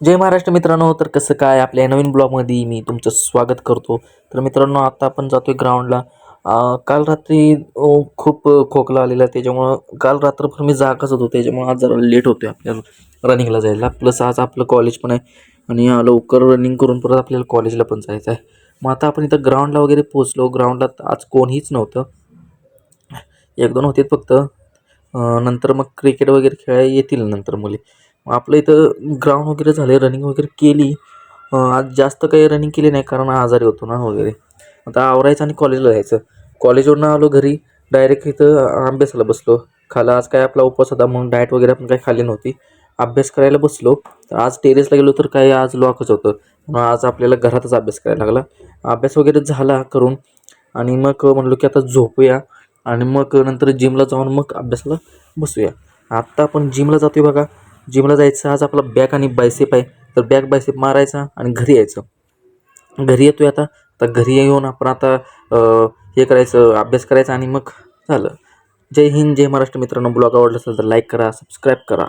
जय महाराष्ट्र मित्रांनो. तर कसं काय आपल्या नवीन ब्लॉगमध्ये मी तुमचं स्वागत करतो. तर मित्रांनो, आता आपण जातोय ग्राउंडला. काल रात्री खूप खोकला आलेला, त्याच्यामुळं काल रात्रभर मी जागच होतो, त्याच्यामुळं आज जरा लेट होतोय आपल्याला रनिंगला जायला. प्लस आज आपलं कॉलेज पण आहे आणि लवकर रनिंग करून परत आपल्याला कॉलेजला पण जायचं आहे. मग आता आपण इथं ग्राउंडला वगैरे पोचलो. ग्राउंडला आज कोणीच नव्हतं, एक दोन होते फक्त. नंतर मग क्रिकेट वगैरे खेळायला येतील नंतर मुली. मग आपलं इथं ग्राउंड वगैरे झाले, रनिंग वगैरे केली. आज जास्त काही रनिंग केली नाही कारण आजारी होतो ना वगैरे. आता आवरायचं आणि कॉलेजला जायचं. कॉलेजवरून आलो घरी, डायरेक्ट इथं अभ्यासाला बसलो. खाला आज काय आपला उपवास होता म्हणून डाएट वगैरे आपण काही खाल्ली नव्हती. अभ्यास करायला बसलो. तर आज टेरेसला गेलो तर काही आज लॉकच होतं, मग आज आपल्याला घरातच अभ्यास करायला लागला. अभ्यास वगैरे झाला करून आणि मग म्हणलो की आता झोपूया आणि मग नंतर जिमला जाऊन मग अभ्यासाला बसूया. आत्ता आपण जिमला जातो आहे बघा. जिमला जायचं आज आपला बॅक आणि बायसेप आहे. तर बॅक बायसेप मारायचा आणि घरी यायचं. घरी येतो आहे आता घरी येऊन आपण आता हे करायचं, अभ्यास करायचा आणि मग झालं. जय हिंद, जय महाराष्ट्र मित्रांनो. ब्लॉग आवडला असेल तर लाईक करा, सबस्क्राईब करा.